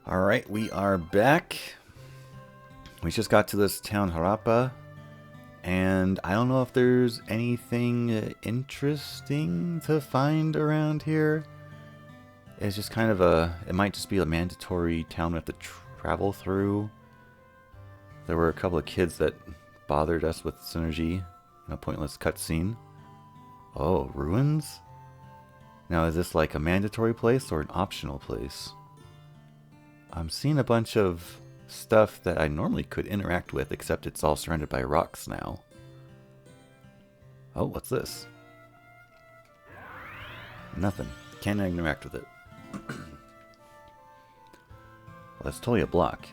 Alright, we are back. We just got to this town Harappa, and I don't know if there's anything interesting to find around here. It's just kind of it might just be a mandatory town we have to travel through. There were a couple of kids that bothered us with synergy in a pointless cutscene. Oh, ruins? Now is this like a mandatory place or an optional place? I'm seeing a bunch of stuff that I normally could interact with, except it's all surrounded by rocks now. Oh, what's this? Nothing. Can't interact with it. Well, that's totally a block.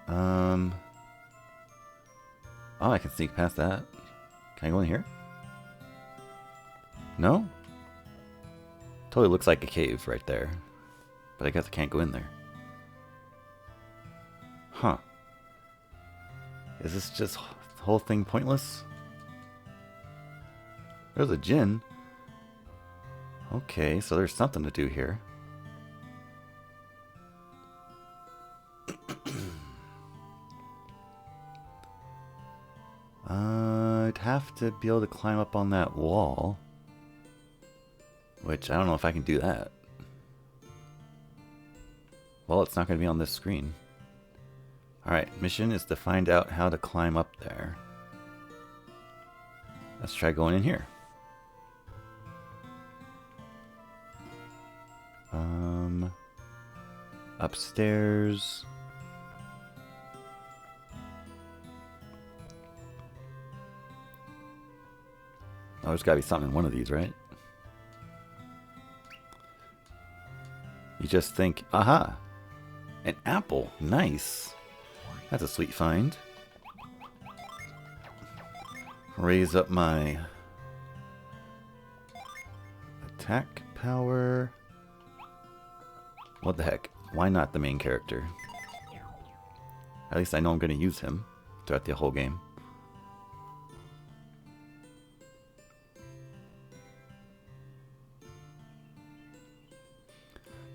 Oh, I can sneak past that. Can I go in here? No? Totally looks like a cave right there. But I guess I can't go in there. Huh. Is this just the whole thing pointless? There's a djinn. Okay, so there's something to do here. I'd have to be able to climb up on that wall. Which, I don't know if I can do that. Well, it's not going to be on this screen. Alright, mission is to find out how to climb up there. Let's try going in here. Upstairs. Oh, there's gotta be something in one of these, right? You just think, aha! An apple! Nice! That's a sweet find. Raise up my attack power. What the heck? Why not the main character? At least I know I'm going to use him throughout the whole game.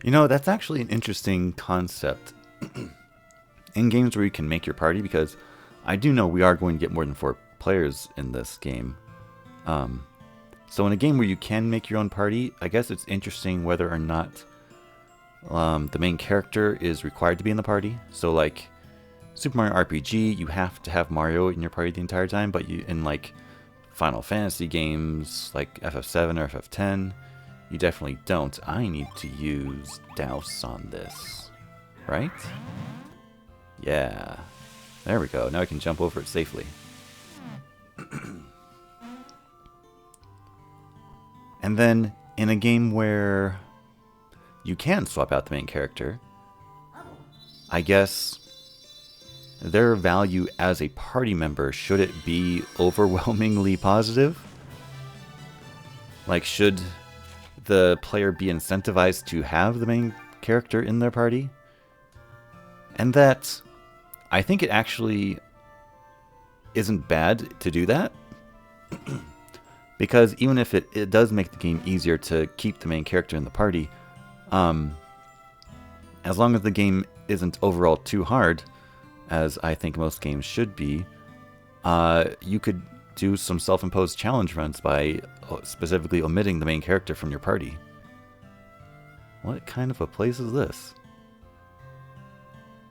You know, that's actually an interesting concept in games where you can make your party, because I do know we are going to get more than 4 players in this game. So in a game where you can make your own party, I guess it's interesting whether or not the main character is required to be in the party. So like Super Mario RPG, you have to have Mario in your party the entire time, but you in like Final Fantasy games like FF7 or FF10, you definitely don't. I need to use Douse on this, right? Yeah. There we go. Now I can jump over it safely. And then in a game where you can swap out the main character, I guess their value as a party member, should it be overwhelmingly positive? Like, should the player be incentivized to have the main character in their party? And that, I think it actually isn't bad to do that. Because even if it does make the game easier to keep the main character in the party, as long as the game isn't overall too hard, as I think most games should be, you could do some self-imposed challenge runs by specifically omitting the main character from your party. What kind of a place is this?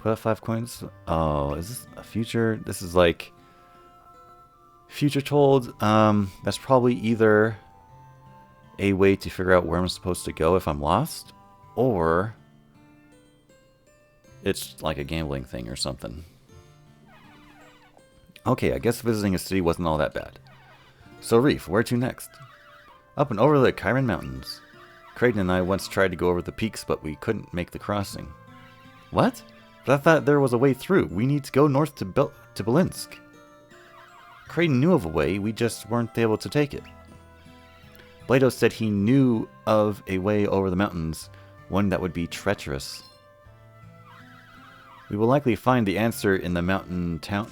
Put up 5 coins. Oh, is this a future? This is like future told. That's probably either a way to figure out where I'm supposed to go if I'm lost, or it's like a gambling thing or something. Okay, I guess visiting a city wasn't all that bad. So Reef, where to next? Up and over the Chiron Mountains. Creighton and I once tried to go over the peaks, but we couldn't make the crossing. What? But I thought there was a way through. We need to go north to Belinsk. Creighton knew of a way, we just weren't able to take it. Blado said he knew of a way over the mountains, one that would be treacherous. We will likely find the answer in the mountain town...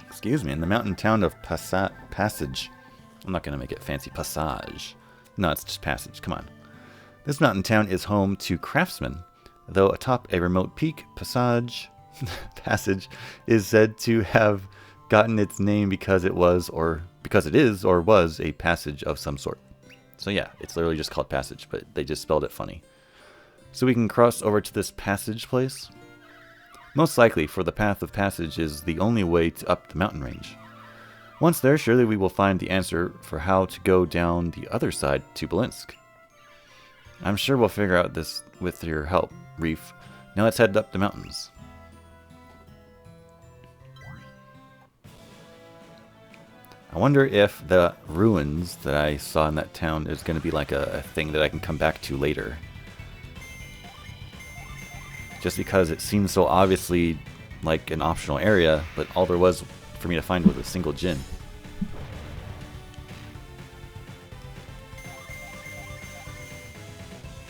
excuse me, in the mountain town of Passage. I'm not going to make it fancy. Passage. No, it's just Passage. Come on. This mountain town is home to craftsmen. though atop a remote peak, passage is said to have gotten its name because it was, or because it is, or was a passage of some sort. So yeah, it's literally just called passage, but they just spelled it funny. So we can cross over to this passage place. Most likely, for the path of passage is the only way up the mountain range. Once there, surely we will find the answer for how to go down the other side to Belinsk. I'm sure we'll figure out this with your help, Reef. Now let's head up the mountains. I wonder if the ruins that I saw in that town is going to be like a thing that I can come back to later. Just because it seems so obviously like an optional area, but all there was for me to find was a single djinn.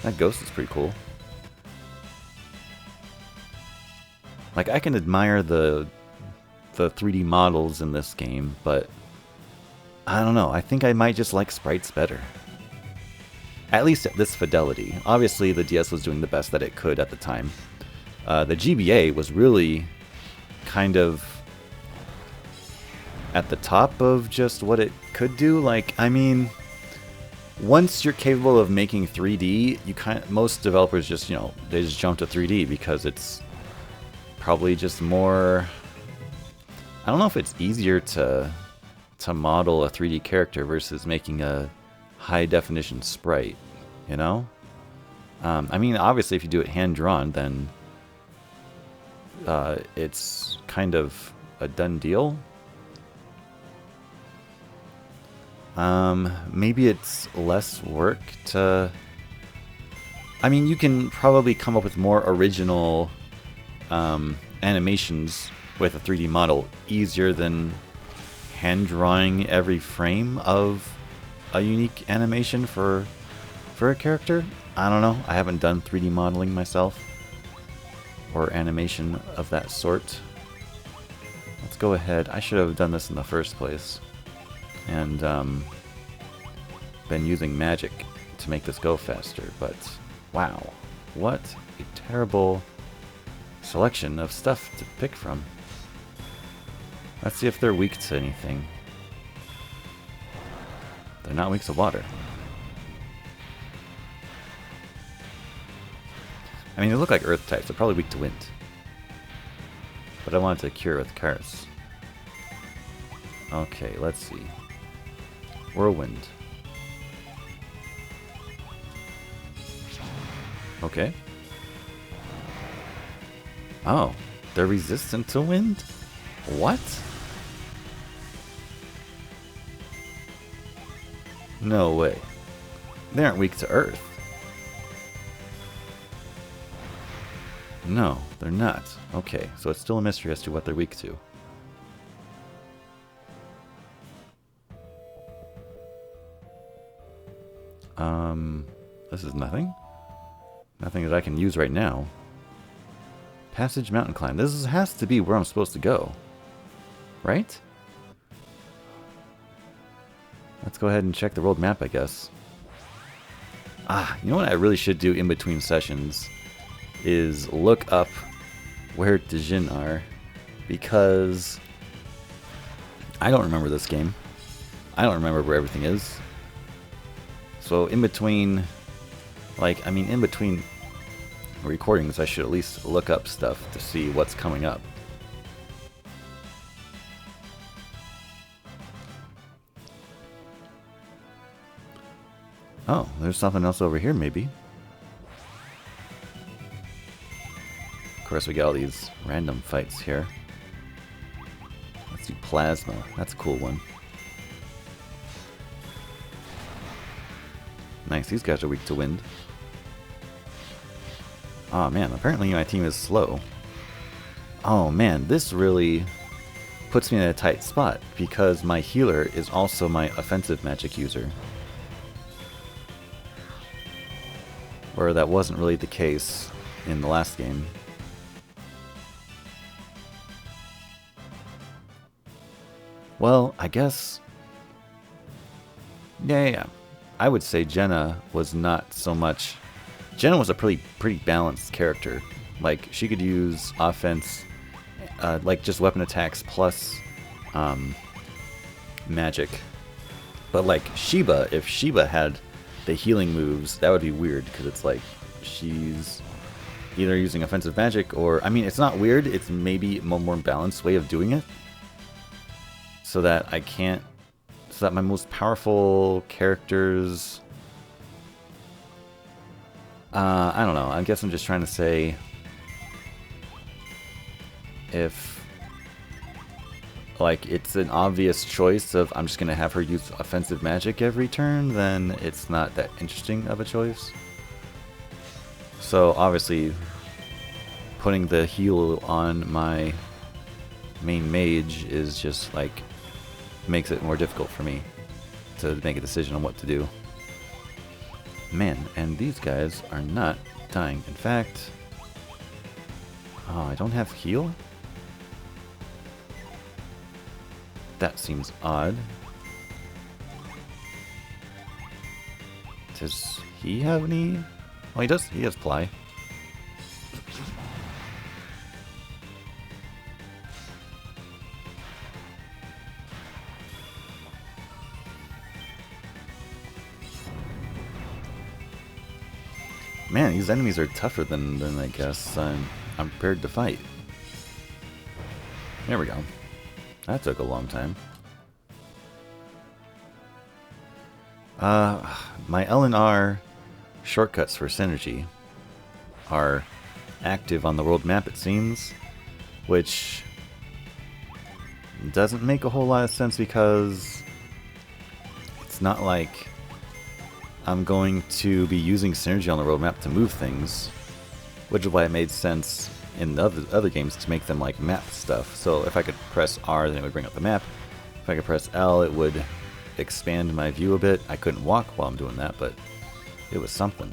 That ghost is pretty cool. Like, I can admire the 3D models in this game, but I don't know. I think I might just like sprites better. At least at this fidelity. Obviously, the DS was doing the best that it could at the time. The GBA was really kind of at the top of just what it could do. Like, I mean, once you're capable of making 3D, most developers just, you know, they just jump to 3D because it's probably just more. I don't know if it's easier to model a 3D character versus making a high definition sprite, you know? I mean, obviously, if you do it hand drawn, then it's kind of a done deal. Maybe it's less work to. I mean, you can probably come up with more original animations with a 3D model easier than hand drawing every frame of a unique animation for a character. I don't know. I haven't done 3D modeling myself or animation of that sort. Let's go ahead. I should have done this in the first place and been using magic to make this go faster, but wow, what a terrible selection of stuff to pick from. Let's see if they're weak to anything. They're not weak to water. I mean, they look like earth types. They're probably weak to wind. But I wanted to cure with Karis. Okay, let's see. Whirlwind. Okay. Oh, they're resistant to wind? What? No way. They aren't weak to earth. No, they're not. Okay, so it's still a mystery as to what they're weak to. This is nothing? Nothing that I can use right now. Passage mountain climb. This has to be where I'm supposed to go. Right? Let's go ahead and check the world map, I guess. Ah, you know what I really should do in between sessions is look up where djinn are, because I don't remember this game. I don't remember where everything is. So in between, like, I mean, in between recordings, I should at least look up stuff to see what's coming up. Oh, there's something else over here, maybe. Of course, we got all these random fights here. Let's do plasma. That's a cool one. Nice, these guys are weak to wind. Oh man, apparently my team is slow. Oh man, this really puts me in a tight spot because my healer is also my offensive magic user. Where that wasn't really the case in the last game. Well, I guess. Yeah. I would say Jenna was not so much Jen was a pretty balanced character. Like, she could use offense, like just weapon attacks plus magic. But like Sheba, if Sheba had the healing moves, that would be weird, because it's like she's either using offensive magic or, I mean, it's not weird, it's maybe a more balanced way of doing it. So that so that my most powerful characters, I don't know, I guess I'm just trying to say, if like it's an obvious choice of I'm just going to have her use offensive magic every turn, then it's not that interesting of a choice. So obviously putting the heal on my main mage is just like makes it more difficult for me to make a decision on what to do. Man, and these guys are not dying. In fact, oh, I don't have heal? That seems odd. Does he have any? Oh, he does. He has ply. Man, these enemies are tougher than I guess I'm prepared to fight. There we go. That took a long time. My L and R shortcuts for synergy are active on the world map, it seems, which doesn't make a whole lot of sense, because it's not like I'm going to be using synergy on the world map to move things, which is why it made sense in the other games to make them like map stuff. So if I could press R, then it would bring up the map. If I could press L, it would expand my view a bit. I couldn't walk while I'm doing that, but it was something.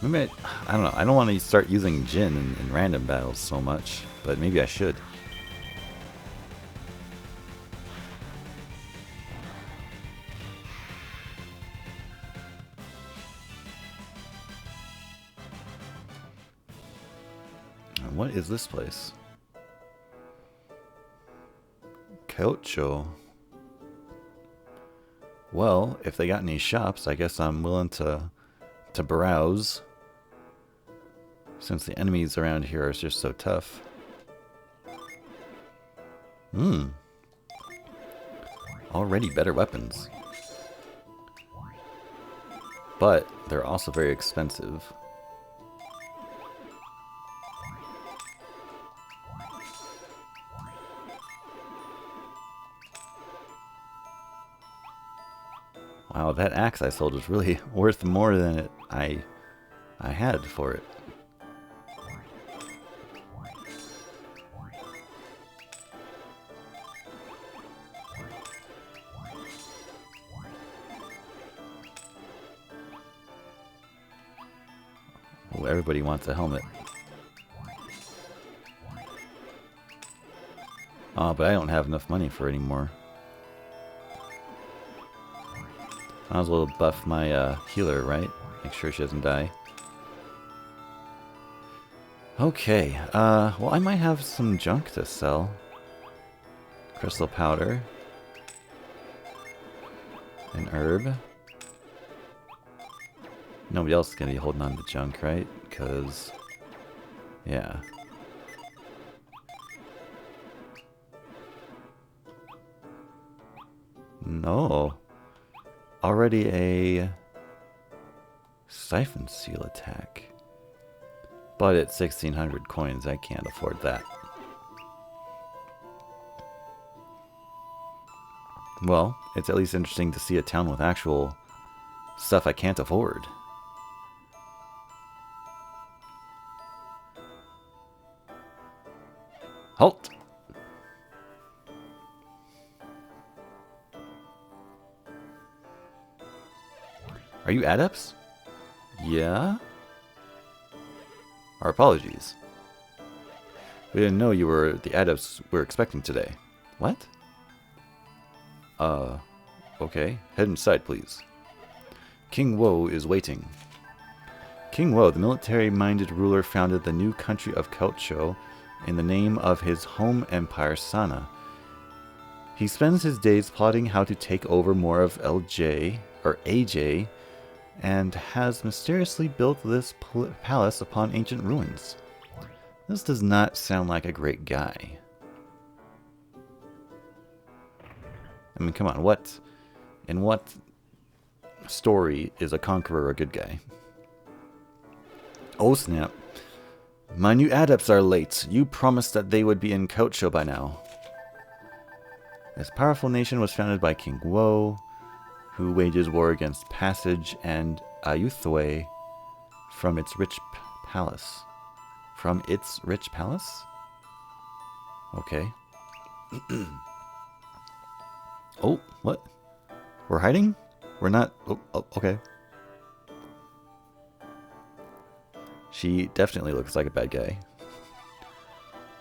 Maybe I don't know. I don't want to start using Jin in random battles so much, but maybe I should. And what is this place? Kaocho. Well, if they got any shops, I guess I'm willing to browse, since the enemies around here are just so tough. Already better weapons. But they're also very expensive. Wow, that axe I sold was really worth more than I had for it. Oh, everybody wants a helmet. Oh, but I don't have enough money for it anymore. I was a little buff my healer, right? Make sure she doesn't die. Okay, well, I might have some junk to sell. Crystal powder. An herb. Nobody else is going to be holding on to junk, right? Because, yeah. No. Already a siphon seal attack. But at 1,600 coins, I can't afford that. Well, it's at least interesting to see a town with actual stuff I can't afford. Halt! Are you adepts? Yeah? Our apologies. We didn't know you were the adepts we're expecting today. What? Okay. Head inside, please. King Wo is waiting. King Wo, the military-minded ruler, founded the new country of Kaocho in the name of his home empire, Sana. He spends his days plotting how to take over more of AJ, and has mysteriously built this palace upon ancient ruins. This does not sound like a great guy. I mean, come on, in what story is a conqueror a good guy? Oh snap. My new adepts are late. You promised that they would be in Kaocho by now. This powerful nation was founded by King Wo, who wages war against Passage and Ayuthay from its rich palace. From its rich palace? Okay. Oh, what? We're hiding? We're not... Oh, okay. She definitely looks like a bad guy.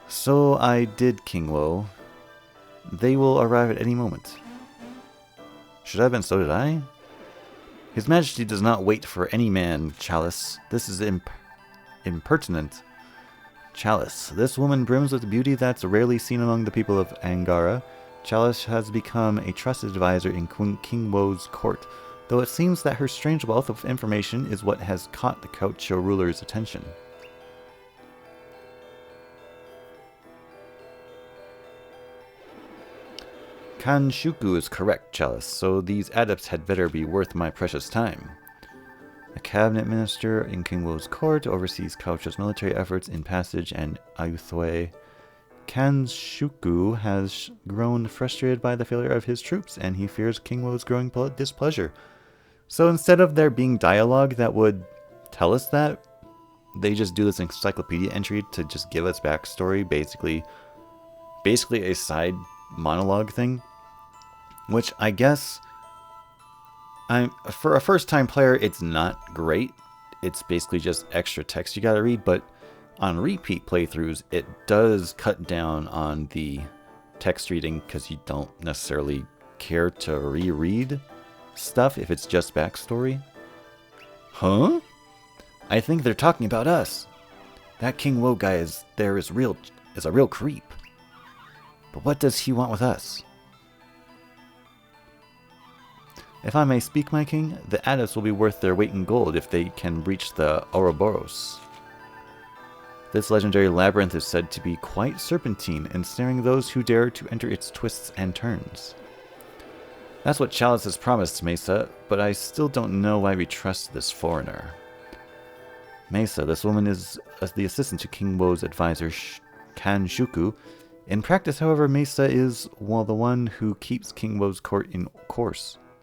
So I did, King Wo. They will arrive at any moment. Should I have been so did I? His Majesty does not wait for any man, Chalis. This is impertinent. Chalis. This woman brims with beauty that's rarely seen among the people of Angara. Chalis has become a trusted advisor in King Wo's court, though it seems that her strange wealth of information is what has caught the Kaocho ruler's attention. Kanshuku is correct, Chalis, so these adepts had better be worth my precious time. A cabinet minister in King Wo's court oversees Kaocho's military efforts in Passage and Ayuthay. Kanshuku has grown frustrated by the failure of his troops, and he fears King Wo's growing displeasure. So instead of there being dialogue that would tell us that, they just do this encyclopedia entry to just give us backstory, basically a side monologue thing. Which I guess, for a first-time player, it's not great. It's basically just extra text you gotta read, but on repeat playthroughs, it does cut down on the text reading because you don't necessarily care to reread stuff if it's just backstory. Huh? I think they're talking about us. That King Wo guy is a real creep. But what does he want with us? If I may speak, my king, the adepts will be worth their weight in gold if they can reach the Oroboros. This legendary labyrinth is said to be quite serpentine, ensnaring those who dare to enter its twists and turns. That's what Chalis has promised, Mesa, but I still don't know why we trust this foreigner. Mesa, this woman is the assistant to King Wo's advisor, Kanshuku. In practice, however, Mesa is, well, the one who keeps King Wo's court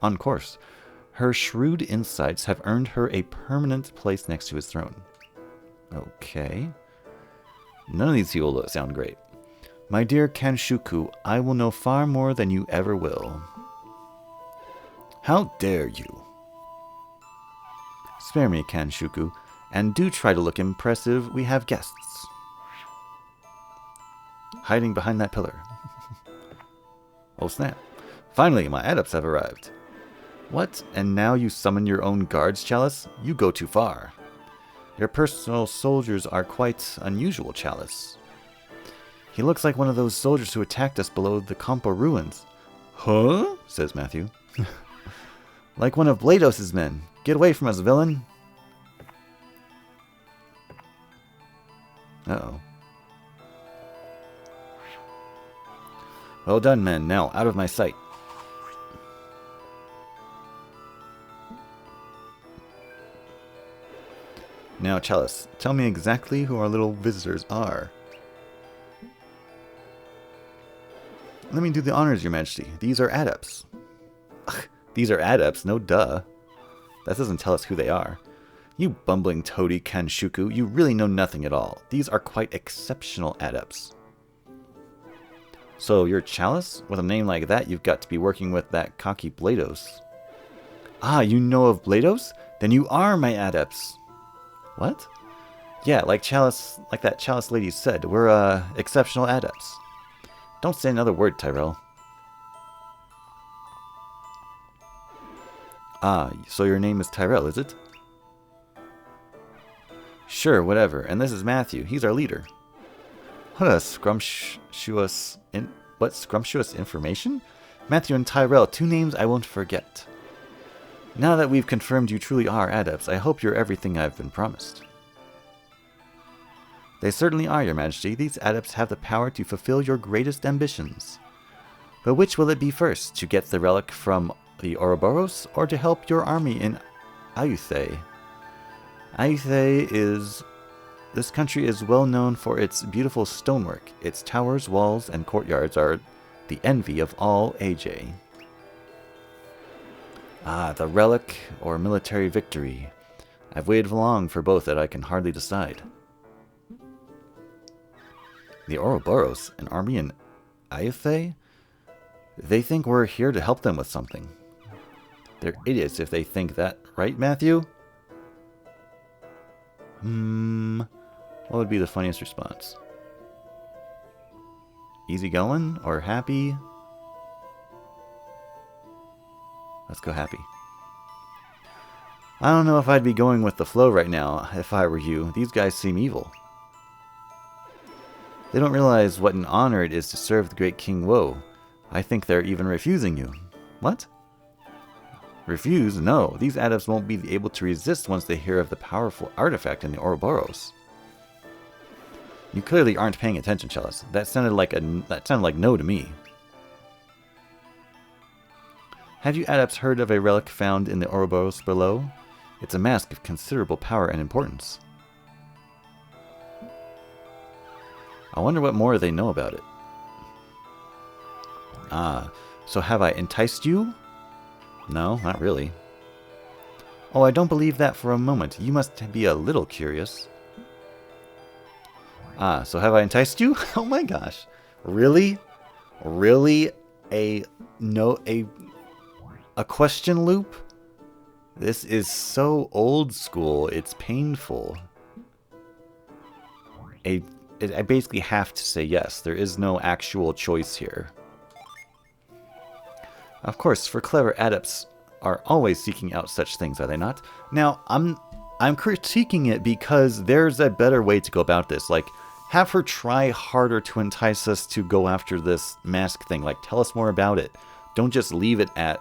on course. Her shrewd insights have earned her a permanent place next to his throne. Okay. None of these people sound great. My dear Kanshuku, I will know far more than you ever will. How dare you? Spare me, Kanshuku, and do try to look impressive. We have guests. Hiding behind that pillar. Oh snap. Finally, my adepts have arrived. What? And now you summon your own guards, Chalis? You go too far. Your personal soldiers are quite unusual, Chalis. He looks like one of those soldiers who attacked us below the Kampa ruins. Huh? Says Matthew. Like one of Blados's men. Get away from us, villain. Uh-oh. Well done, men. Now, out of my sight. Now, Chalis, tell me exactly who our little visitors are. Let me do the honors, Your Majesty. These are adepts. Ugh, these are adepts? No duh. That doesn't tell us who they are. You bumbling toady, Kanshuku, you really know nothing at all. These are quite exceptional adepts. So, you're Chalis? With a name like that, you've got to be working with that cocky Blados. Ah, you know of Blados? Then you are my adepts. What? Yeah, like that Chalis lady said, we're, exceptional adepts. Don't say another word, Tyrell. Ah, so your name is Tyrell, is it? Sure, whatever. And this is Matthew. He's our leader. What scrumptious information? Matthew and Tyrell, two names I won't forget. Now that we've confirmed you truly are adepts, I hope you're everything I've been promised. They certainly are, Your Majesty. These adepts have the power to fulfill your greatest ambitions. But which will it be first? To get the relic from the Oroboros, or to help your army in Ayuthay? This country is well known for its beautiful stonework. Its towers, walls, and courtyards are the envy of all AJ. Ah, the relic or military victory. I've waited long for both that I can hardly decide. The Oroboros, an army in Ayuthay? They think we're here to help them with something. They're idiots if they think that, right, Matthew? What would be the funniest response? Easy going or happy? Let's go happy. I don't know if I'd be going with the flow right now if I were you. These guys seem evil. They don't realize what an honor it is to serve the great King Woe. I think they're even refusing you. What? Refuse? No. These adepts won't be able to resist once they hear of the powerful artifact in the Oroboros. You clearly aren't paying attention, Chalis. That sounded like no to me. Have you adepts heard of a relic found in the Oroboros below? It's a mask of considerable power and importance. I wonder what more they know about it. Ah, so have I enticed you? No, not really. Oh, I don't believe that for a moment. You must be a little curious. Ah, so have I enticed you? Oh my gosh. Really? Really? A question loop? This is so old school, it's painful. I basically have to say yes. There is no actual choice here. Of course, for clever adepts are always seeking out such things, are they not? Now, I'm critiquing it because there's a better way to go about this. Like, have her try harder to entice us to go after this mask thing. Like, tell us more about it. Don't just leave it at,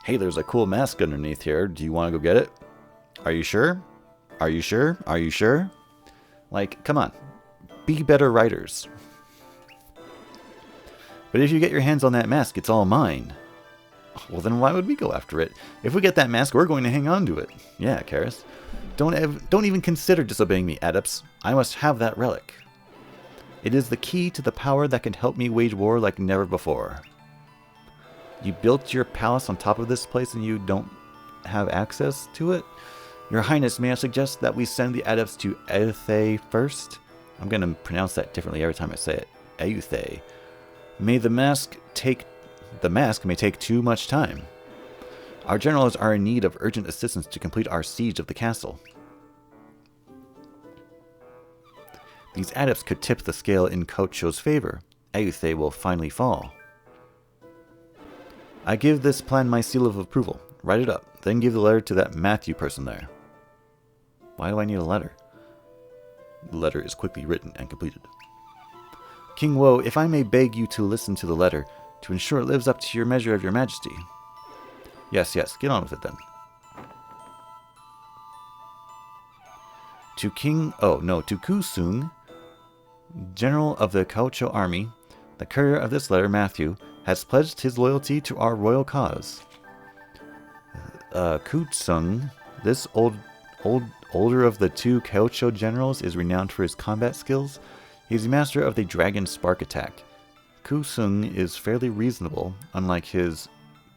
hey, there's a cool mask underneath here. Do you want to go get it? Are you sure? Are you sure? Are you sure? Like, come on. Be better writers. But if you get your hands on that mask, it's all mine. Well, then why would we go after it? If we get that mask, we're going to hang on to it. Yeah, Karis. Don't even consider disobeying me, adepts. I must have that relic. It is the key to the power that can help me wage war like never before. You built your palace on top of this place and you don't have access to it? Your Highness, may I suggest that we send the adepts to Ayuthay first? I'm going to pronounce that differently every time I say it. Ayuthay. The mask may take too much time. Our generals are in need of urgent assistance to complete our siege of the castle. These adepts could tip the scale in Kaocho's favor. Ayuthay will finally fall. I give this plan my seal of approval. Write it up, then give the letter to that Matthew person there. Why do I need a letter? The letter is quickly written and completed. King Woe, if I may beg you to listen to the letter, to ensure it lives up to your measure of your majesty. Yes, get on with it then. To Kusung, General of the Kaocho army, the courier of this letter, Matthew, has pledged his loyalty to our royal cause. Kusung, this older of the two Kaocho generals, is renowned for his combat skills. He's the master of the dragon spark attack. Kusung is fairly reasonable, unlike his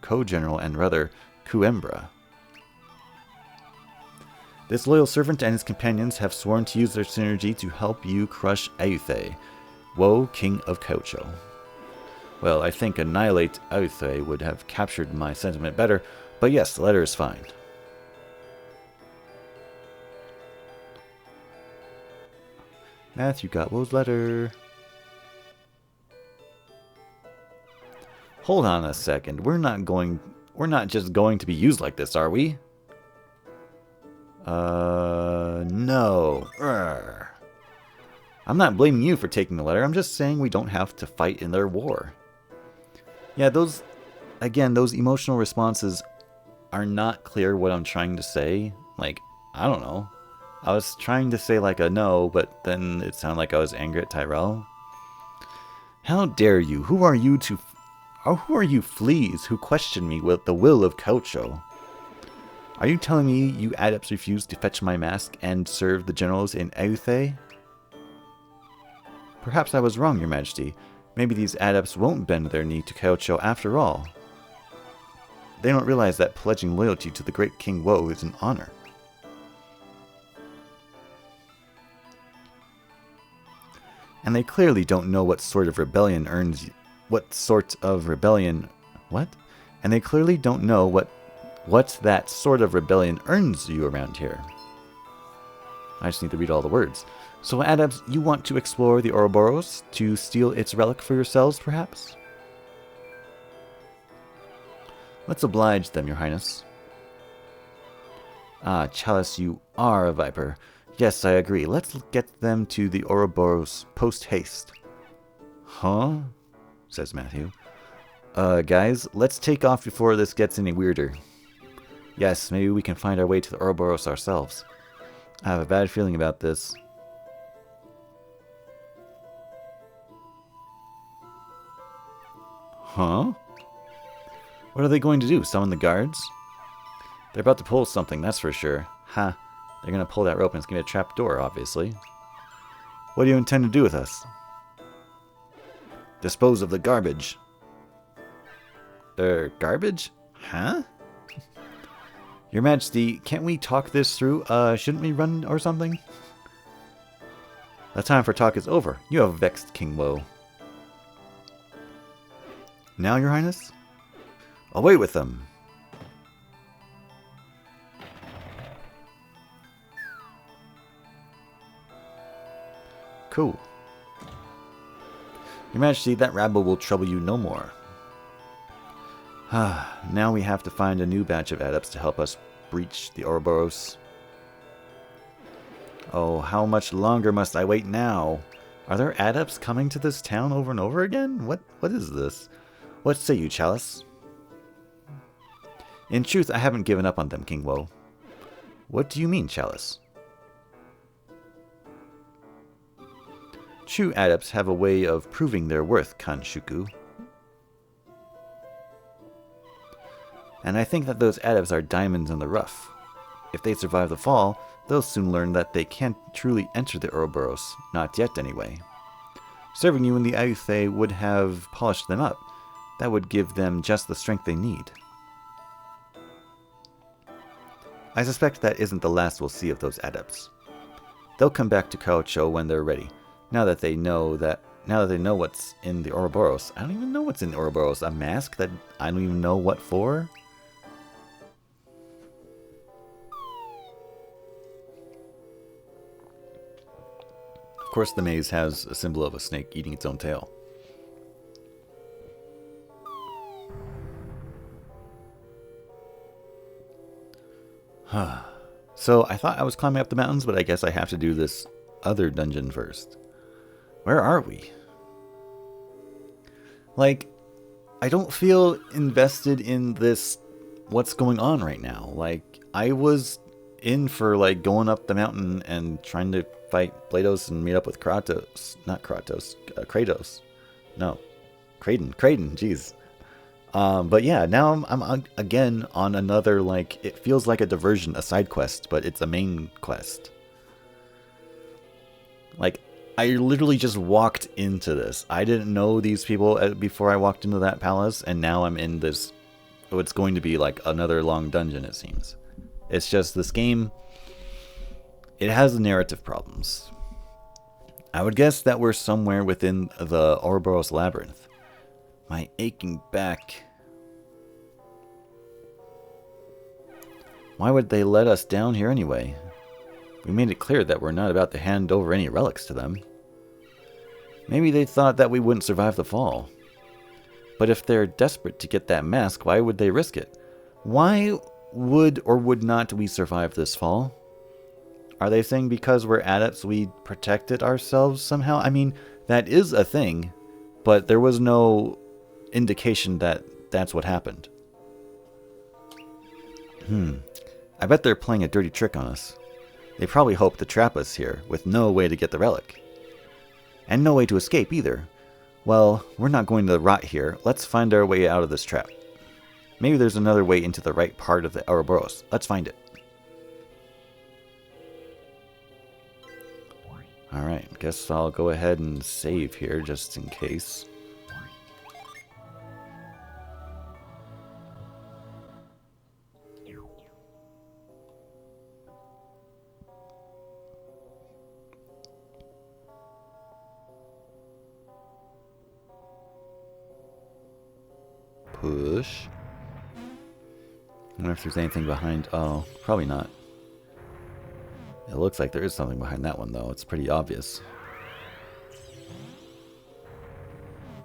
co-general and brother, Kuembra. This loyal servant and his companions have sworn to use their synergy to help you crush Ayuthay, Woe, King of Kaocho. Well, I think annihilate Ayuthay would have captured my sentiment better, but yes, the letter is fine. Matthew got Woe's letter. Hold on a second, we're not going We're not just going to be used like this, are we? No. Urgh. I'm not blaming you for taking the letter. I'm just saying we don't have to fight in their war. Yeah, those emotional responses are not clear what I'm trying to say. Like, I don't know. I was trying to say like a no, but then it sounded like I was angry at Tyrell. How dare you? Who are you fleas who question me with the will of Kaocho? Are you telling me you adepts refuse to fetch my mask and serve the generals in Ayuthay? Perhaps I was wrong, Your Majesty. Maybe these adepts won't bend their knee to Kaocho after all. They don't realize that pledging loyalty to the great King Woe is an honor. And they clearly don't know what sort of rebellion earns you. And they clearly don't know what that sort of rebellion earns you around here. I just need to read all the words. So, adepts, you want to explore the Oroboros to steal its relic for yourselves, perhaps? Let's oblige them, Your Highness. Ah, Chalis, you are a viper. Yes, I agree. Let's get them to the Oroboros post-haste. Huh? Says Matthew. Guys, let's take off before this gets any weirder. Yes, maybe we can find our way to the Oroboros ourselves. I have a bad feeling about this. Huh? What are they going to do? Summon the guards? They're about to pull something, that's for sure. Ha. They're going to pull that rope and it's going to be a trap door, obviously. What do you intend to do with us? Dispose of the garbage. Garbage? Huh? Your Majesty, can't we talk this through? Shouldn't we run or something? The time for talk is over. You have vexed King Woe. Now, Your Highness? Away with them! Cool. Your Majesty, that rabble will trouble you no more. Now we have to find a new batch of adepts to help us breach the Oroboros. Oh, how much longer must I wait now? Are there adepts coming to this town over and over again? What is this? What say you, Chalis? In truth, I haven't given up on them, King Woe. What do you mean, Chalis? True adepts have a way of proving their worth, Kanshuku. And I think that those adepts are diamonds in the rough. If they survive the fall, they'll soon learn that they can't truly enter the Oroboros, not yet anyway. Serving you in the Ayuthay would have polished them up. That would give them just the strength they need. I suspect that isn't the last we'll see of those adepts. They'll come back to Kaocho when they're ready. Now that they know what's in the Oroboros. I don't even know what's in the Oroboros. A mask that I don't even know what for? Of course, the maze has a symbol of a snake eating its own tail. So, I thought I was climbing up the mountains, but I guess I have to do this other dungeon first. Where are we? Like, I don't feel invested in this, what's going on right now. Like, I was in for, like, going up the mountain and trying to fight Blados and meet up with Kratos. Not Kratos. Kratos. No. Kraden, jeez. But yeah, now I'm again on another, like, it feels like a diversion, a side quest, but it's a main quest. Like, I literally just walked into this. I didn't know these people before I walked into that palace, and now I'm in this, what's going to be like another long dungeon, it seems. It's just this game, it has narrative problems. I would guess that we're somewhere within the Oroboros labyrinth. My aching back. Why would they let us down here anyway? We made it clear that we're not about to hand over any relics to them. Maybe they thought that we wouldn't survive the fall. But if they're desperate to get that mask, why would they risk it? Why would or would not we survive this fall? Are they saying because we're adepts we protected ourselves somehow? I mean, that is a thing, but there was no indication that that's what happened. I bet they're playing a dirty trick on us. They probably hope to trap us here, with no way to get the relic. And no way to escape either. Well, we're not going to rot here. Let's find our way out of this trap. Maybe there's another way into the right part of the Oroboros. Let's find it. Alright, guess I'll go ahead and save here, just in case. Push. I wonder if there's anything behind... Oh, probably not. It looks like there is something behind that one, though. It's pretty obvious.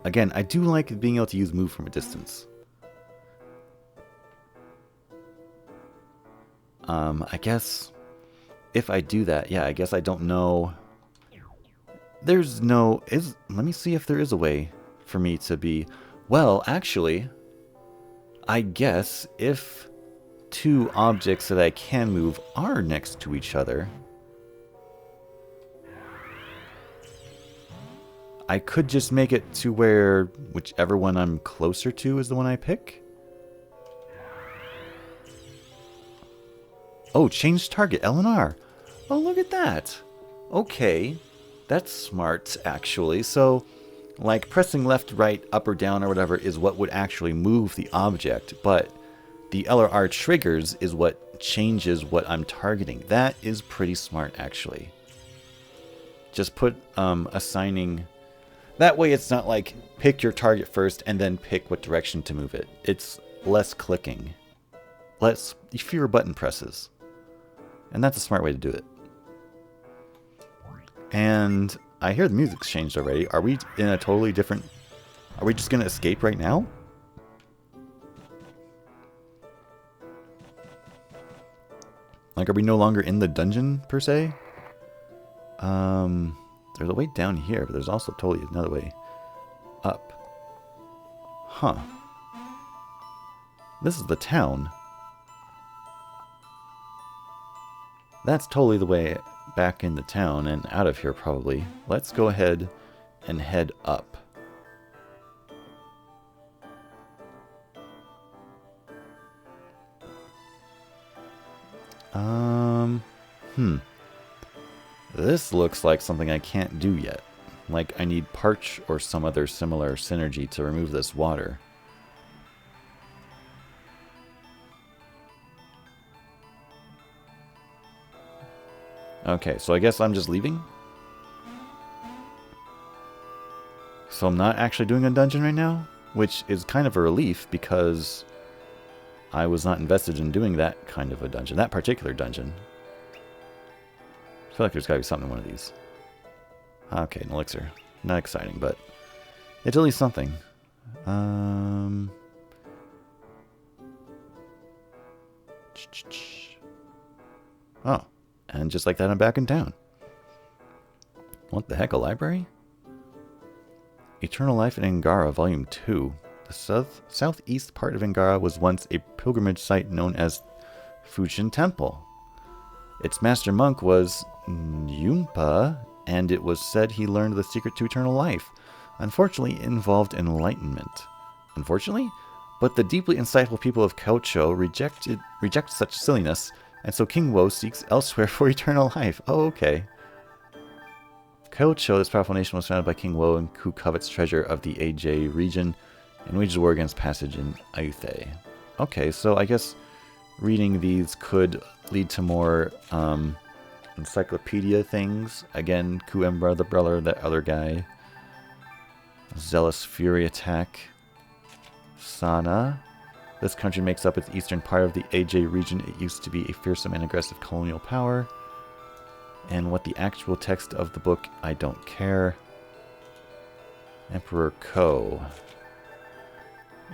Again, I do like being able to use move from a distance. I guess... If I do that, yeah, I guess I don't know... There's no... Let me see if there is a way for me to be... Well, actually... I guess if two objects that I can move are next to each other, I could just make it to where whichever one I'm closer to is the one I pick. Oh, change target, LNR. Oh, look at that. Okay, that's smart, actually. So... like, pressing left, right, up or down or whatever is what would actually move the object, but the LRR triggers is what changes what I'm targeting. That is pretty smart, actually. Just put assigning... That way it's not like, pick your target first and then pick what direction to move it. It's less clicking. Fewer button presses. And that's a smart way to do it. And... I hear the music's changed already. Are we in a totally different... Are we just going to escape right now? Like, are we no longer in the dungeon, per se? There's a way down here, but there's also totally another way up. Huh. This is the town. That's totally the way... back in the town and out of here probably. Let's go ahead and head up. This looks like something I can't do yet. Like I need Parch or some other similar synergy to remove this water. Okay, so I guess I'm just leaving? So I'm not actually doing a dungeon right now? Which is kind of a relief because I was not invested in doing that kind of a dungeon. That particular dungeon. I feel like there's got to be something in one of these. Okay, an elixir. Not exciting, but it's at least something. Oh. And just like that, I'm back in town. What the heck, a library? Eternal Life in Angara, Volume 2. The southeast part of Angara was once a pilgrimage site known as Fujin Temple. Its master monk was Nyumpa, and it was said he learned the secret to eternal life. Unfortunately, it involved enlightenment. Unfortunately? But the deeply insightful people of Kaocho reject such silliness, and so King Wo seeks elsewhere for eternal life. Oh, okay. Kaocho, this powerful nation, was founded by King Wo, and who covets treasure of the AJ region, and wages war against passage in Ayuthay. Okay, so I guess reading these could lead to more encyclopedia things. Again, Kuembra, the brother, that other guy. Zealous Fury Attack. Sana. This country makes up its eastern part of the AJ region. It used to be a fearsome and aggressive colonial power. And what the actual text of the book, I don't care. Emperor Ko.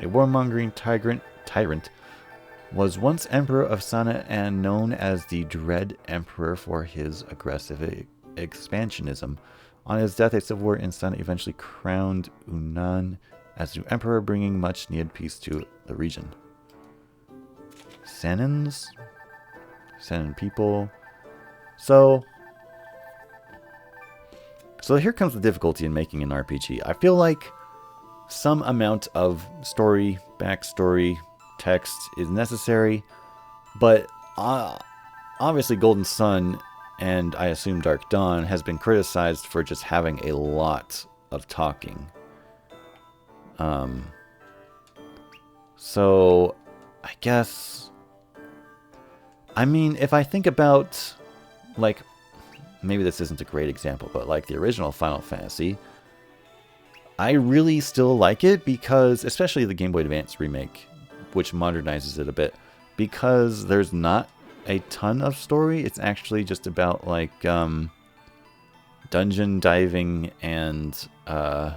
A warmongering tyrant Was once Emperor of Sana and known as the Dread Emperor for his aggressive expansionism. On his death, a civil war in Sana eventually crowned Yunnan as new emperor, bringing much needed peace to the region. Sanins? Sanin people. So here comes the difficulty in making an RPG. I feel like some amount of story, backstory, text is necessary, but obviously Golden Sun and I assume Dark Dawn has been criticized for just having a lot of talking. So I guess, I mean, if I think about, like, maybe this isn't a great example, but like the original Final Fantasy, I really still like it because, especially the Game Boy Advance remake, which modernizes it a bit, because there's not a ton of story. It's actually just about like dungeon diving and I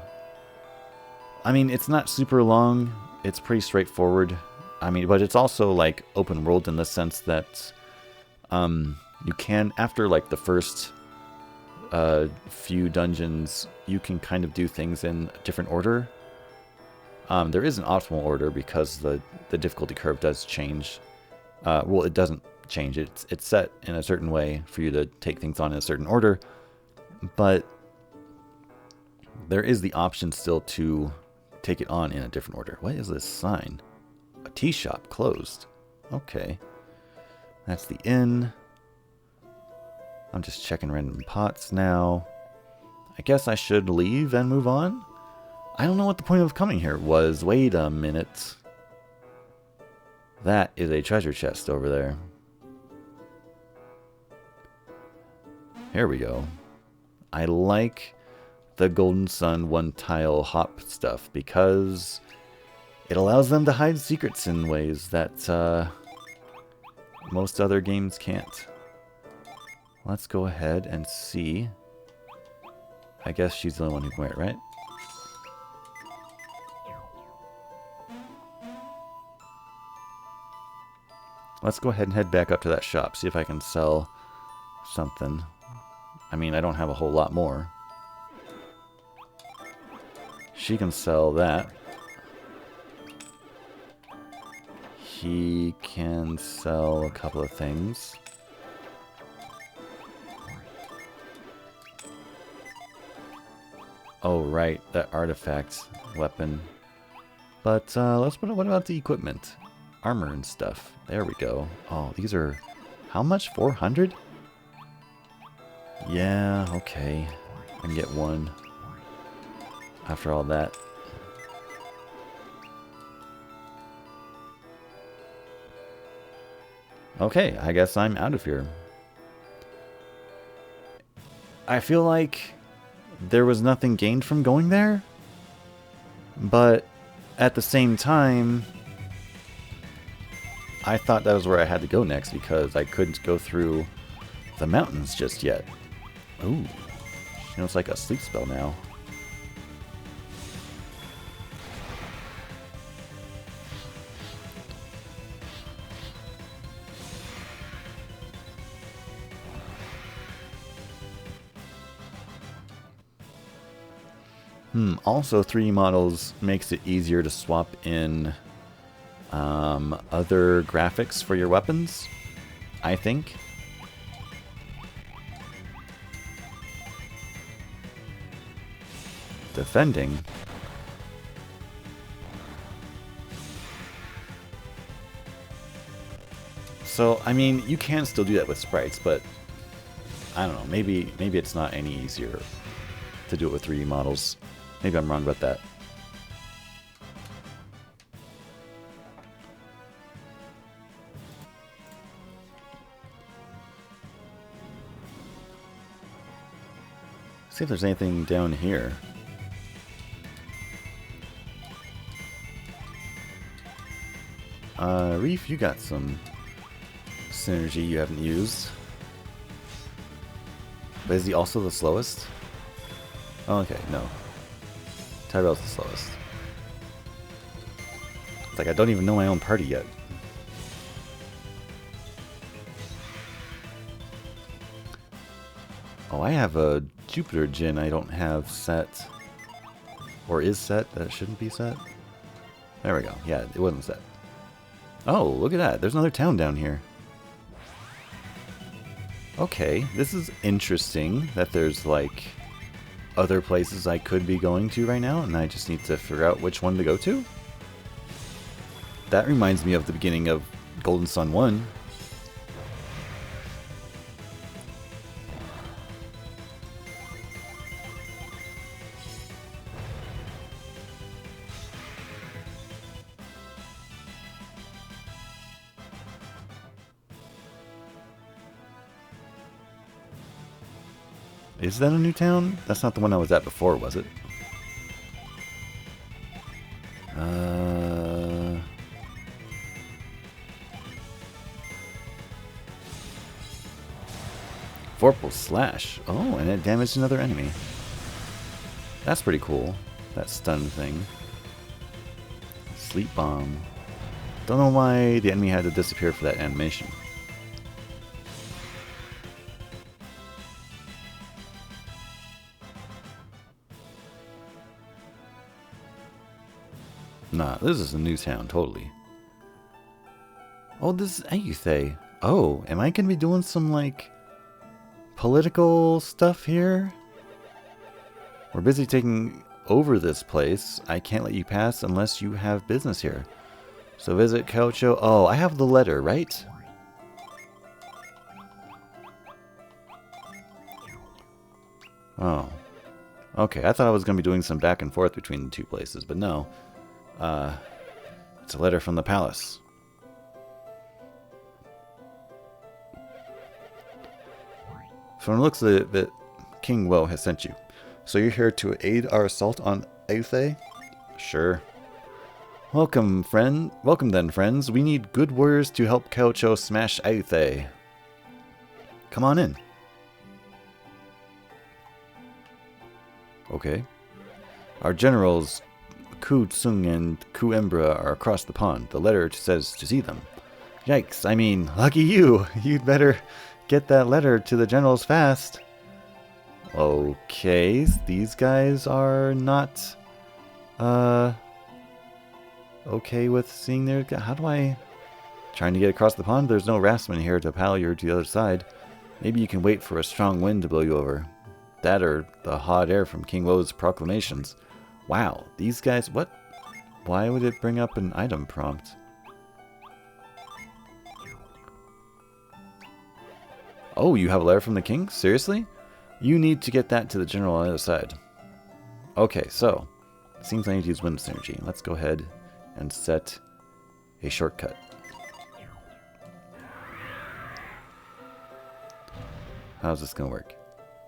mean, it's not super long. It's pretty straightforward. I mean, but it's also like open world in the sense that you can, after like the first few dungeons, you can kind of do things in a different order. There is an optimal order because the difficulty curve does change. Well, it doesn't change. It's set in a certain way for you to take things on in a certain order. But there is the option still to take it on in a different order. What is this sign? A tea shop closed. Okay. That's the inn. I'm just checking random pots now. I guess I should leave and move on? I don't know what the point of coming here was. Wait a minute. That is a treasure chest over there. Here we go. I like the Golden Sun one-tile hop stuff because it allows them to hide secrets in ways that most other games can't. Let's go ahead and see. I guess she's the only one who can wear it, right? Let's go ahead and head back up to that shop, see if I can sell something. I mean, I don't have a whole lot more. She can sell that. He can sell a couple of things. Oh, right, that artifact weapon. But what about the equipment? Armor and stuff. There we go. Oh, these are, how much? 400? Yeah, okay. I can get one after all that. Okay, I guess I'm out of here. I feel like there was nothing gained from going there, but at the same time, I thought that was where I had to go next because I couldn't go through the mountains just yet. Ooh, you know, it's like a sleep spell now. Also, 3D models makes it easier to swap in other graphics for your weapons, I think. Defending. So, I mean, you can still do that with sprites, but I don't know, maybe it's not any easier to do it with 3D models. Maybe I'm wrong about that. See if there's anything down here. Reef, you got some synergy you haven't used. But is he also the slowest? Oh, okay, no. Tyrell's the slowest. It's like I don't even know my own party yet. Oh, I have a Jupiter Djinn I don't have set. Or is set that it shouldn't be set. There we go. Yeah, it wasn't set. Oh, look at that. There's another town down here. Okay, this is interesting that there's like other places I could be going to right now, and I just need to figure out which one to go to. That reminds me of the beginning of Golden Sun 1. Is that a new town? That's not the one I was at before, was it? Vorpal Slash. Oh, and it damaged another enemy. That's pretty cool. That stun thing. Sleep Bomb. Don't know why the enemy had to disappear for that animation. Nah, this is a new town, totally. Oh, this is Ayuthay. Oh, am I gonna be doing some, like, political stuff here? We're busy taking over this place. I can't let you pass unless you have business here. So visit Kaocho. Oh, I have the letter, right? Oh. Okay, I thought I was going to be doing some back and forth between the two places, but no. It's a letter from the palace. From the looks of it, King Woe has sent you. So you're here to aid our assault on Ayuthay? Sure. Welcome then, friends. We need good warriors to help Kaocho smash Ayuthay. Come on in. Okay. Our generals, Ku Tsung and Ku Embra, are across the pond. The letter says to see them. Yikes, I mean, lucky you. You'd better get that letter to the generals fast. Okay, these guys are not, okay with seeing their... How do I... Trying to get across the pond? There's no raftsman here to paddle you to the other side. Maybe you can wait for a strong wind to blow you over. That or the hot air from King Woe's proclamations. Wow, these guys... What? Why would it bring up an item prompt? Oh, you have a letter from the king? Seriously? You need to get that to the general on the other side. Okay, so... It seems I need to use wind synergy. Let's go ahead and set a shortcut. How's this going to work?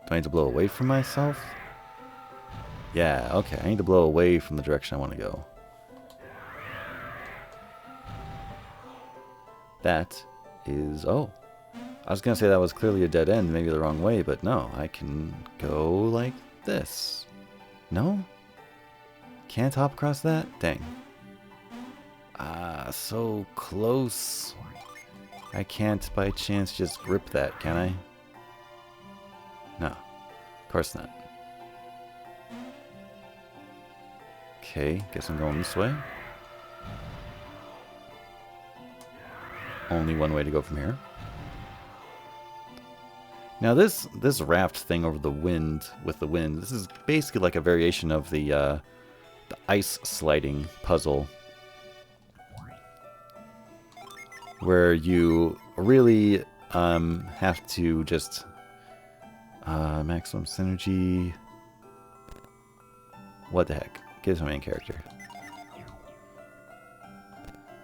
Do I need to blow away from myself? Yeah, okay. I need to blow away from the direction I want to go. That is... Oh. I was going to say that was clearly a dead end, maybe the wrong way, but no. I can go like this. No? Can't hop across that? Dang. Ah, so close. I can't by chance just grip that, can I? No. Of course not. Okay, guess I'm going this way. Only one way to go from here. Now this raft thing over the wind, with the wind, this is basically like a variation of the ice sliding puzzle. Where you really have to just maximum synergy. What the heck? Get to my main character.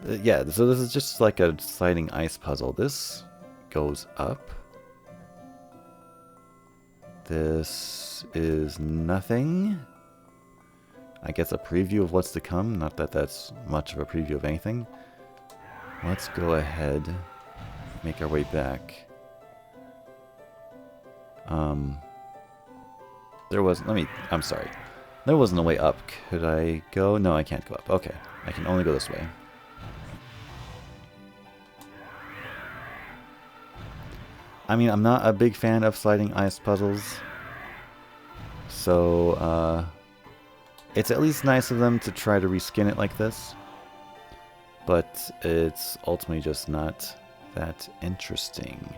Yeah, so this is just like a sliding ice puzzle. This goes up. This is nothing. I guess a preview of what's to come. Not that that's much of a preview of anything. Let's go ahead, make our way back. I'm sorry. There wasn't a way up. Could I go? No, I can't go up. Okay. I can only go this way. I mean, I'm not a big fan of sliding ice puzzles. So, it's at least nice of them to try to reskin it like this. But it's ultimately just not that interesting.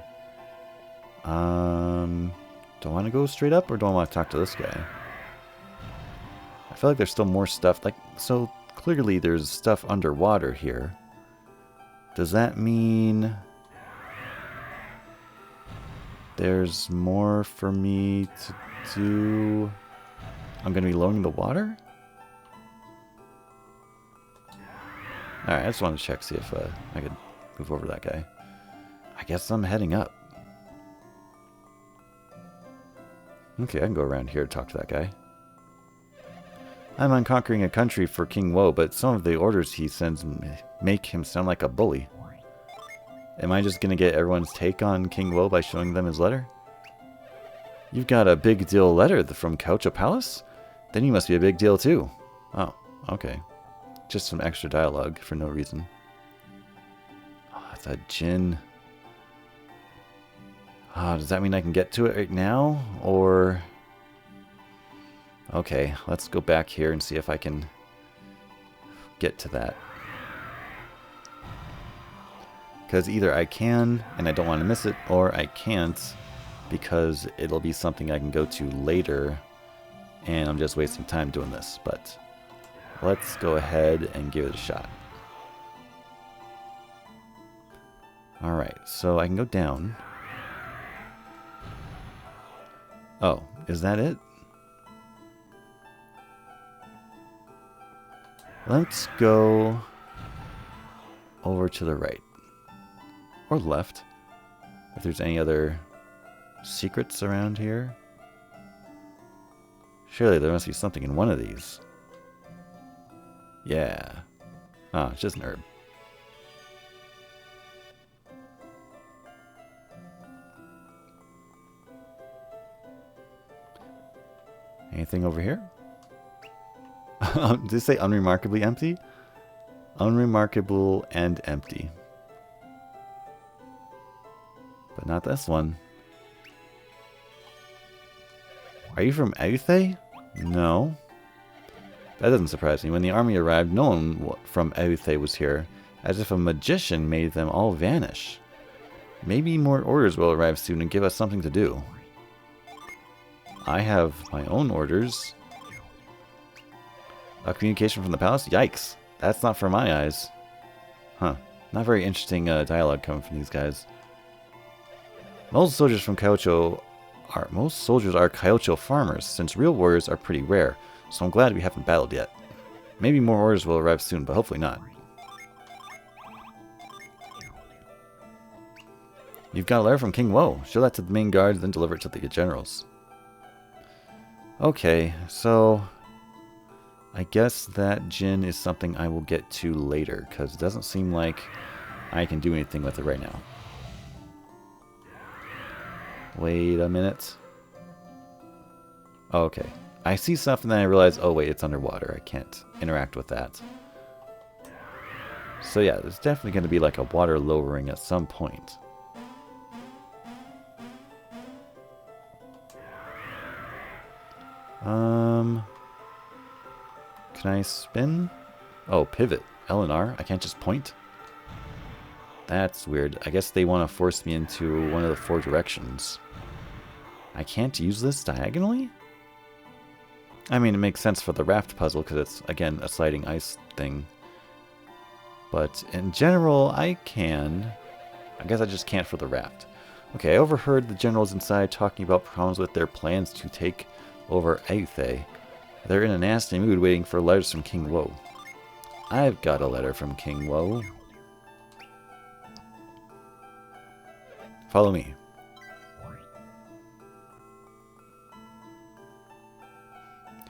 Do I want to go straight up or do I want to talk to this guy? I feel like there's still more stuff. Like, so clearly there's stuff underwater here. Does that mean there's more for me to do? I'm going to be lowering the water? Alright, I just wanted to check, see if I could move over that guy. I guess I'm heading up. Okay, I can go around here to talk to that guy. I'm on conquering a country for King Woe, but some of the orders he sends make him sound like a bully. Am I just going to get everyone's take on King Woe by showing them his letter? You've got a big deal letter from Kaocho Palace? Then you must be a big deal too. Oh, okay. Just some extra dialogue for no reason. Oh, it's a djinn. Oh, does that mean I can get to it right now? Or... Okay, let's go back here and see if I can get to that. Because either I can, and I don't want to miss it, or I can't, because it'll be something I can go to later, and I'm just wasting time doing this. But let's go ahead and give it a shot. Alright, so I can go down. Oh, is that it? Let's go over to the right. Or left. If there's any other secrets around here. Surely there must be something in one of these. Yeah. Ah, it's just an herb. Anything over here? Did it say unremarkably empty? Unremarkable and empty. But not this one. Are you from Ayuthay? No. That doesn't surprise me. When the army arrived, no one from Ayuthay was here, as if a magician made them all vanish. Maybe more orders will arrive soon and give us something to do. I have my own orders. A communication from the palace? Yikes. That's not for my eyes. Huh. Not very interesting dialogue coming from these guys. Most soldiers are Kaocho farmers, since real warriors are pretty rare, so I'm glad we haven't battled yet. Maybe more orders will arrive soon, but hopefully not. You've got a letter from King Woe. Show that to the main guard, then deliver it to the generals. Okay, so I guess that djinn is something I will get to later, because it doesn't seem like I can do anything with it right now. Wait a minute. Oh, okay. I see stuff and then I realize, oh wait, it's underwater. I can't interact with that. So yeah, there's definitely going to be like a water lowering at some point. Can I spin? Oh, pivot. L and R? I can't just point? That's weird. I guess they want to force me into one of the 4 directions. I can't use this diagonally? I mean, it makes sense for the raft puzzle because it's, again, a sliding ice thing. But in general, I can. I guess I just can't for the raft. Okay, I overheard the generals inside talking about problems with their plans to take over Ayuthay. They're in a nasty mood waiting for letters from King Woe. I've got a letter from King Woe. Follow me.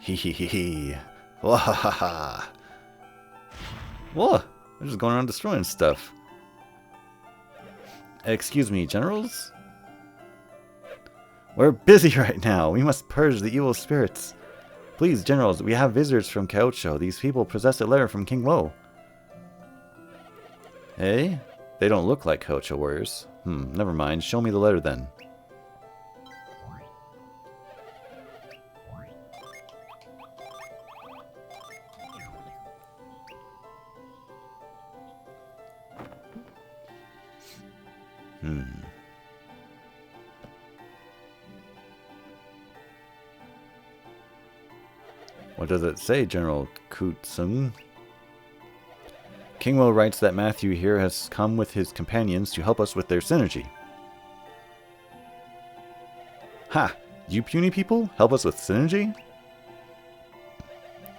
Hee hee hee hee. Wahaha. Whoa! They're just going around destroying stuff. Excuse me, generals? We're busy right now. We must purge the evil spirits. Please, generals, we have visitors from Kaocho. These people possess a letter from King Woe. Hey? They don't look like Kaocho warriors. Never mind. Show me the letter then. What does it say, General Kutsung? King Wo writes that Matthew here has come with his companions to help us with their synergy. Ha! You puny people? Help us with synergy?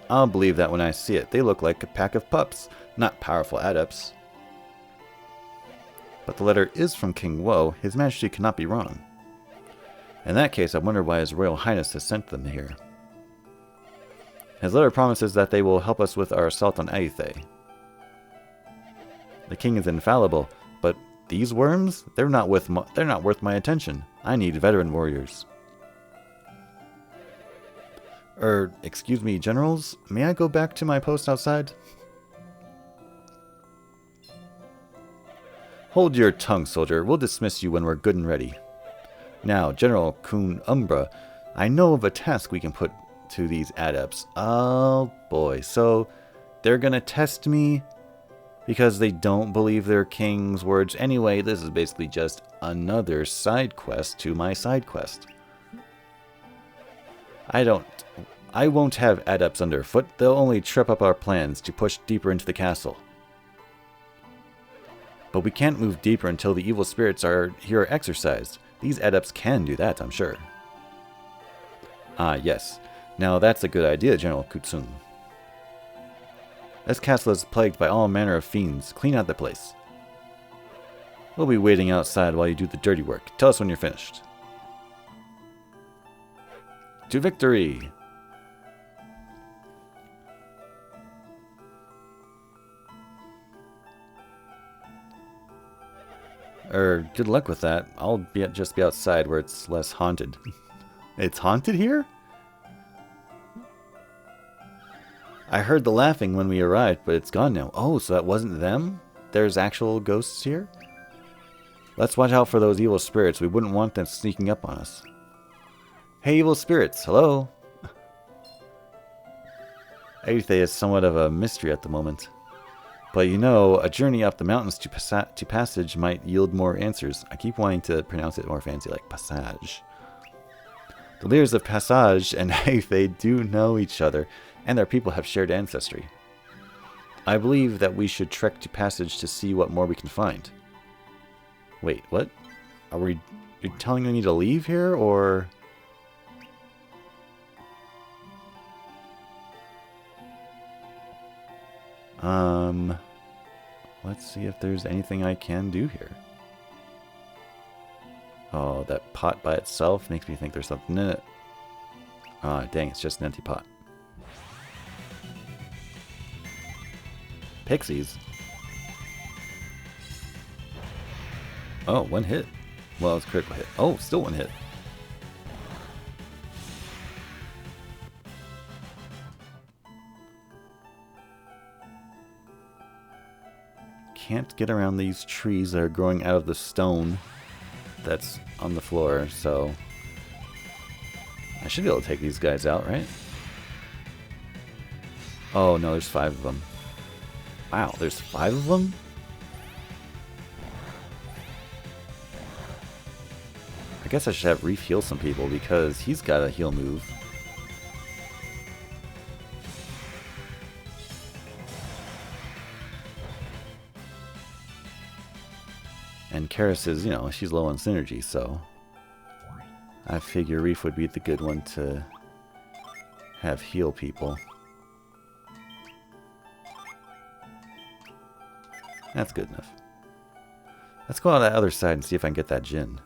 I'll believe that when I see it. They look like a pack of pups, not powerful adepts. But the letter is from King Wo. His Majesty cannot be wrong. In that case, I wonder why His Royal Highness has sent them here. His letter promises that they will help us with our assault on Ayuthay. The king is infallible, but these worms? They're not worth my attention. I need veteran warriors. Excuse me, generals? May I go back to my post outside? Hold your tongue, soldier. We'll dismiss you when we're good and ready. Now, General Kun Umbra, I know of a task we can put to these adepts. Oh boy, so they're gonna test me because they don't believe their king's words. Anyway, this is basically just another side quest to my side quest. I won't have adepts underfoot. They'll only trip up our plans to push deeper into the castle. But we can't move deeper until the evil spirits here are exorcised. These adepts can do that, I'm sure. Ah, yes. Now that's a good idea, General Kutsung. This castle is plagued by all manner of fiends. Clean out the place. We'll be waiting outside while you do the dirty work. Tell us when you're finished. To victory! Good luck with that. I'll just be outside where it's less haunted. It's haunted here? I heard the laughing when we arrived, but it's gone now. Oh, so that wasn't them? There's actual ghosts here? Let's watch out for those evil spirits. We wouldn't want them sneaking up on us. Hey, evil spirits. Hello? Ayuthay is somewhat of a mystery at the moment. But you know, a journey up the mountains to Passage might yield more answers. I keep wanting to pronounce it more fancy, like Passage. The leaders of Passage and Ayuthay do know each other, and their people have shared ancestry. I believe that we should trek to Passage to see what more we can find. Wait, what? You're telling me to leave here, or... Let's see if there's anything I can do here. Oh, that pot by itself makes me think there's something in it. Ah, dang, it's just an empty pot. Pixies? Oh, one hit. Well, it's a critical hit. Oh, still one hit. Can't get around these trees that are growing out of the stone that's on the floor, so I should be able to take these guys out, right? Oh no, there's 5 of them. Wow, there's 5 of them? I guess I should have Reef heal some people because he's got a heal move. And Karis is, you know, she's low on synergy, so I figure Reef would be the good one to have heal people. That's good enough. Let's go on the other side and see if I can get that Jinn.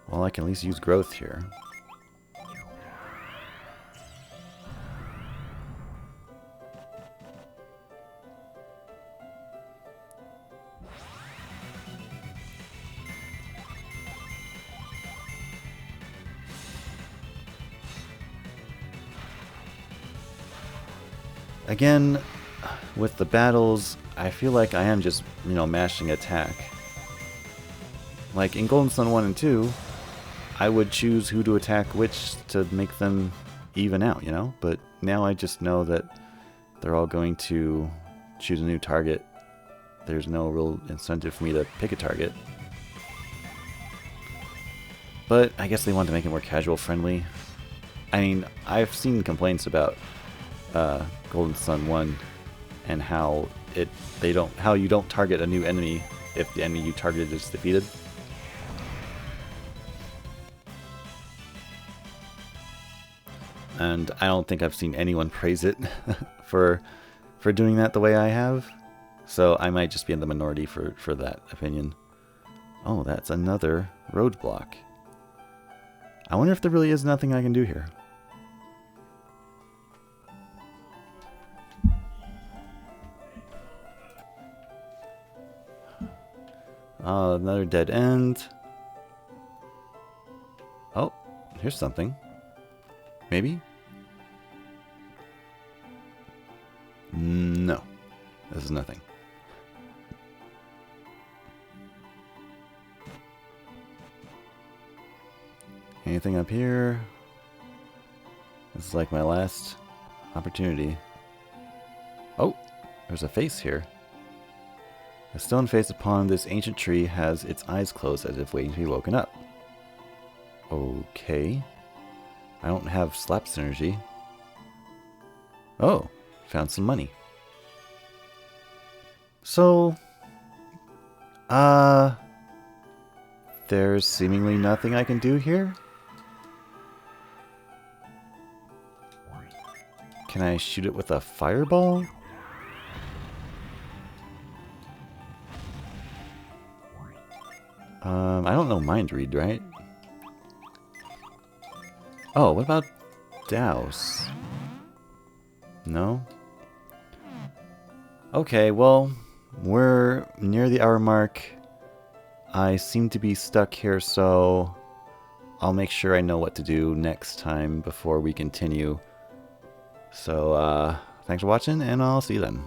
Well, I can at least use growth here. again, with the battles, I feel like I am just, mashing attack. Like in Golden Sun 1 and 2, I would choose who to attack which to make them even out, But now I just know that they're all going to choose a new target. There's no real incentive for me to pick a target. But I guess they want to make it more casual friendly. I mean, I've seen complaints about Golden Sun 1 and how you don't target a new enemy if the enemy you targeted is defeated. And I don't think I've seen anyone praise it for doing that the way I have. So I might just be in the minority for that opinion. Oh, that's another roadblock. I wonder if there really is nothing I can do here. Another dead end. Oh, here's something. Maybe? No. This is nothing. Anything up here? This is like my last opportunity. Oh, there's a face here. The stone face upon this ancient tree has its eyes closed as if waiting to be woken up. Okay. I don't have slap synergy. Oh, found some money. So, there's seemingly nothing I can do here? Can I shoot it with a fireball? I don't know mind read, right? Oh, what about douse? No? Okay, well, we're near the hour mark. I seem to be stuck here, so I'll make sure I know what to do next time before we continue. So, thanks for watching, and I'll see you then.